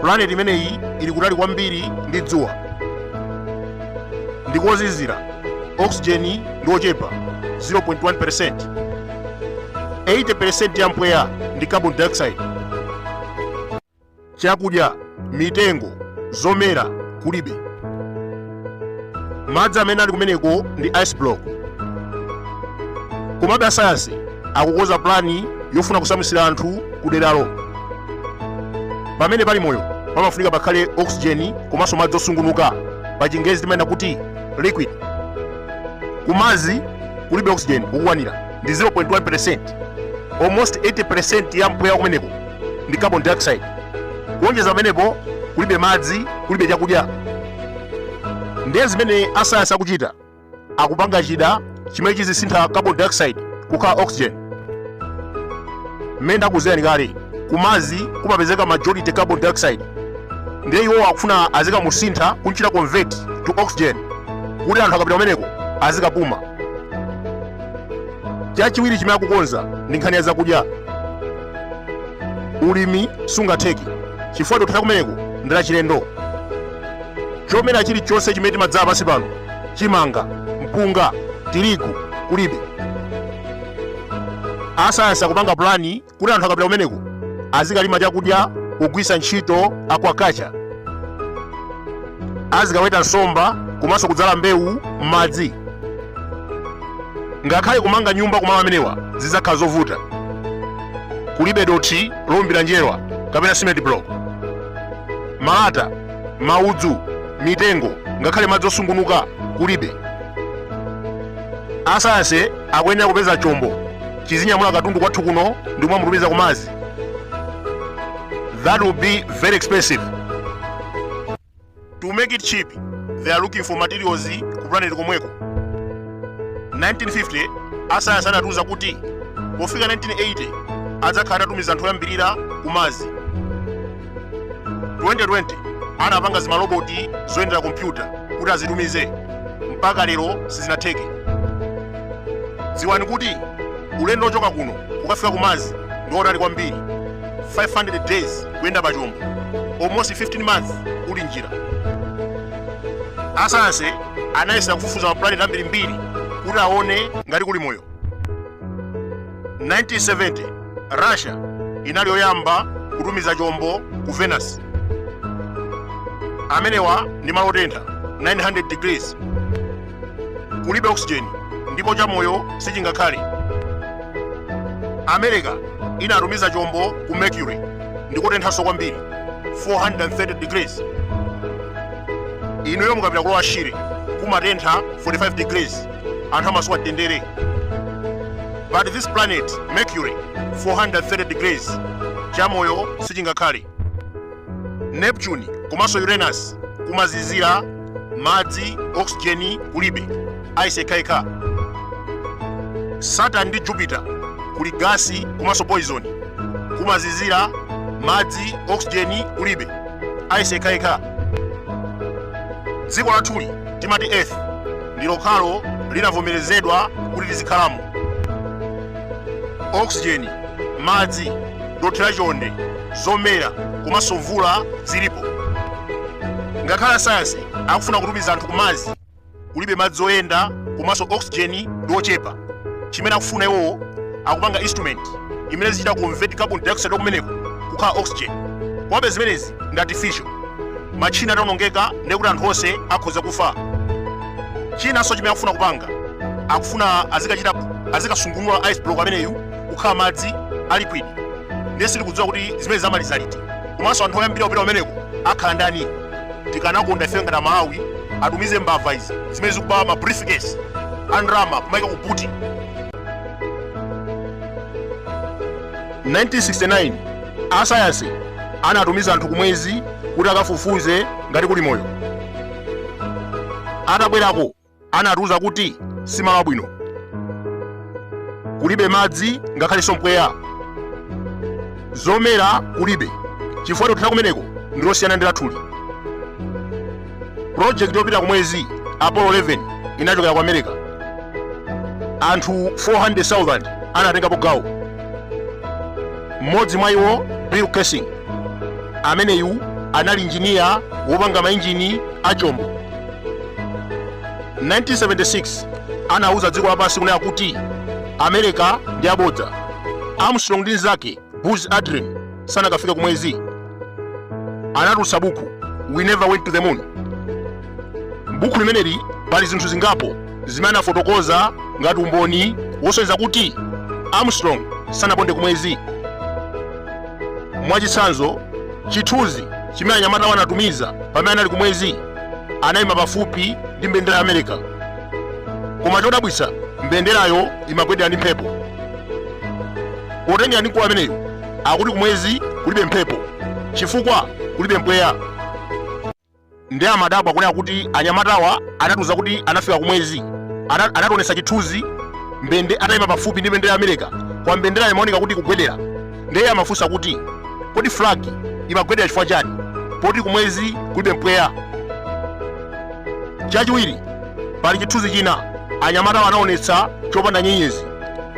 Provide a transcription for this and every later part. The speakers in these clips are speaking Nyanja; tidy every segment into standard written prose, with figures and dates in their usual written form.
Planet imeneyi ili kutali kwambiri ndi dzuwa, ndikozizira, oxygen ndiochepa 0.1%, 80% ya mpweya ndi carbon dioxide. Chakudya, mitengo, zomera kulibe. Madzi amene ali kumeneko ndi ice block. Komabe asayansi akukonza plani yofuna kusamwitsira anthu kuderalo. Pamene pali moyo pamafunika pakhale oxygen komanso madzi osungunuka, pa Chingerezi timanena kuti liquid. Kumadzi kulibe oxygen ukukwanira ndi 0.1%, almost 80% ya mpweya kumeneko ndi carbon dioxide. Kuonjeza pamenepo kulibe madzi, kulibe chakudya. Ndiye zimene asayansi akuchita, akupanga chida chimene chizisintha carbon dioxide kukhala oxygen. Mmene ndakuzeni kale, kumadzi kumapezeka majority carbon dioxide, ndiye iwo akufuna azikamusintha kunchita convert to oxygen kuti anthu akapita kumeneko azikapuma. Chachiwiri chimene akukonza ndi nkhani ya zakudya. Ulimi sungatheke chifukwa tikutha kumeneko ndi lachilendo. Chomera chilichonse chimene timadzala pansi pano, chimanga, mpunga, tirigu kulibe. Asayansi akupanga plani kuti anthu akapita kumeneko azikalima chakudya kugwiritsa ntchito aquaculture, azikaweta nsomba komanso kudzala mbewu m'madzi. Ngakhale kumanga nyumba kumalo amenewa zidzakhala zovuta. Kulibe dothi lowumbira njerwa kapena cement block. Malata, maudzu, mitengo, ngakhale madzi osungunuka kulibe. Asayansi akuyenera kupeza chombo chizinyamula katundu kwathu kuno ndi kumamutumiza kumadzi. That will be very expensive. To make it cheap, they are looking for materials ku planet komweko. 1950 asayansi anatiuza kuti pofika 1980 adzakhala atatumiza anthu oyambirira kumadzi. 2020 anapanga zimaloboti zoyendera kompyuta kuti azitumize, mpaka lero sizinatheke. Dziwani kuti ulendo ochoka kuno ukafika kumadzi ndi otali kwambiri, 500 days kuyenda pa chombo, almost 15 months uli njira. Asayansi anayesa kufufuza maplanet ambirimbiri kuti aone ngati kuli moyo. 1970 Russia inali yoyamba kutumiza chombo ku Venus. Amenewa ndi malo otentha 900 degrees, kulibe oxygen ndipo chamoyo sichingakhale. America inatumiza chombo ku Mercury ndi kotenthanso kwambiri 430 degrees. Inuyo mukapita kulowa shire kumatentha 45 degrees, anthu amasuwa tendere. But this planet Mercury 430 degrees, chamoyo sichingakhale. Neptune komanso Uranus kumazizira, madzi, oxygen kulibe, ice ekhaekha. Saturn ndi Jupiter kuli gasi komanso poison, kumazizira, madzi, oxygen kulibe, ice ekhaekha. Dziko lathuli timati Earth ndi lokhalo linavomerezedwa kuti lizikhalamo. Oxygen, madzi, dothi lachonde, zomera komanso mvula zilipo. Ngakhale asayansi akufuna kutumiza anthu kumadzi, kulibe madzi oyenda komanso oxygen ndi ochepa. Chimene akufuna iwo akupanga instrument imene zichita convert carbon dioxide kumeneko kukhala oxygen. Komabe zimenezi ndi artificial. Machina atawonongeka ndi kuti anthu onse akhoza kufa. Chinanso chimene akufuna kupanga, akufuna azikasungunula ice block ameneyu kukhala madzi a liquid. Ndiye sitikudziwa kuti zimene zamaliza liti. Komanso anthu oyambira kupita kumeneko akhala ndani. Tikanakonda ife ngati Malawi atumize mbava izi zimene zikuba ma briefcase andrama kumaika ku buti. 1969 asayansi anatumiza anthu kumwezi kuti akafufuze ngati kuli moyo. Atabwerako anatiuza kuti simalo abwino, kulibe madzi ngakhalenso mpweya, zomera kulibe chifukwa tikutha kumeneko ndi losiyana ndi lathuli. project yopita ku mwezi Apollo 11 inachokera ku America. Anthu 400,000 anatengapo gawo. Mmodzi mwa iwo Bill Kassing, ameneyu anali injiniya wopanga mainjini a chombo. 1976 anauza dziko lapansi kunena kuti America ndi abodza. Armstrong ndi nzake Buzz Aldrin sanakafika ku mwezi. Anatulutsa buku We Never Went to the Moon. Buku limeneli pali zinthu zingapo zimene anafotokoza ngati umboni wosonyeza kuti Armstrong sanaponde ku mwezi. Mwachitsanzo, chithunzi chimene anyamata anatumiza pamene anali ku mwezi anayima pafupi ndi mbendera ya America. Koma chodabwitsa, mbenderayo imagwedera ndi mphepo. Potengera ndi mkulu ameneyo akuti ku mwezi kulibe mphepo chifukwa kulibe mpweya. Ndi amadabwa kunena kuti anyamatawa anatuza kuti anafika ku mwezi, anatonesa chithunzi atayima pafupi ndi mbendera ya America, kwa mbendera imaoneka kuti kugwedera. Ndiye amafunsa kuti kodi flag imagwedera chifukwa chani poti ku mwezi kulibe mpweya. Chachiwiri, pali chithunzi china anyamatawa anaonetsa chopanda nyenyezi.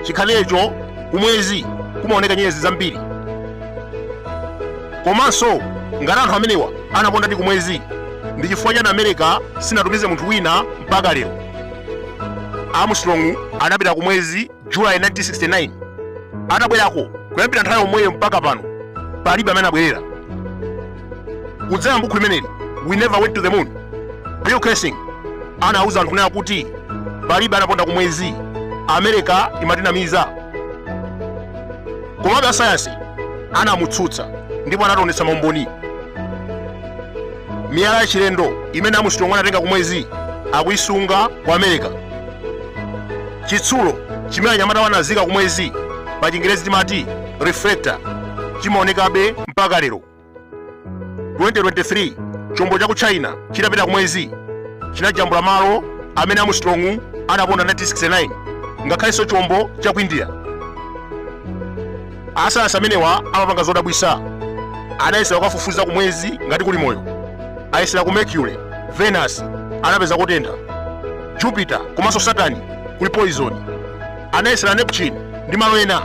Chikhalecho ku mwezi kumaoneka nyenyezi zambiri. Komanso ngati anthu amenewa anaponda ndi ku mwezi, ndi chifukwa chani America sinatumize munthu wina mpaka lero. Armstrong anapita ku mwezi July 1969. Atabwerako kuyambira nthawi yomweyo mpaka pano palibe amene abwerera. Kudzera m'buku limeneli We Never Went to the Moon, Bill Kassing anauza anthu kunena kuti palibe anaponda ku mwezi, America imatinamiza. Komabe asayansi anamutsutsa ndipo anatonetsa maumboni. Miyala yachilendo imene Armstrong anatenga ku mwezi akuisunga ku America. Chitsulo chimene anyamata anazika ku mwezi pa Chingerezi timati reflector chimaonekabe mpaka lero. 2023 chombo cha ku China chitapita ku mwezi chinajambula malo amene Armstrong anaponda 1969, ngakhalenso chombo cha ku India. Asayansi amenewa amapanga zodabwitsa. Anayesera kukafufuza ku mwezi ngati kuli moyo. Ayesera ku Mercury, Venus anapeza kotentha, Jupiter komanso Saturn kuli poison. Anayesera Neptune ndi malo ena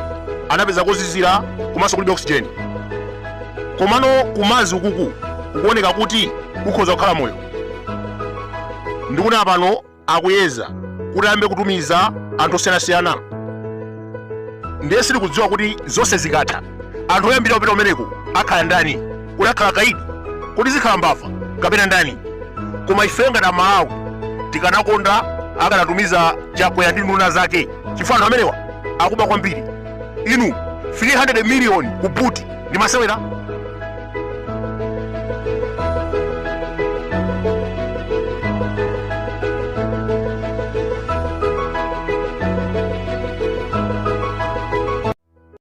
anapeza kozizira komanso kulibe oxygen. Komano kumazi ukuku kukuoneka kuti kukhoza kukhala moyo. Ndikuna pano akuyeza kuti ayambe kutumiza anthu osiyanasiyana. Ndiye sili kudziwa kuti zonse zikatha anthu oyambira kupita kumeneko akhala ndani, kuti akhala kaidi, kuti zikhala mbava kapena ndani. Koma ife ngati amalawi tikanakonda akanatumiza chakwera ndi nduna zake, chifukwa anthu amenewa akuba kwambiri. Inu 300 million ku buti ndi masewera.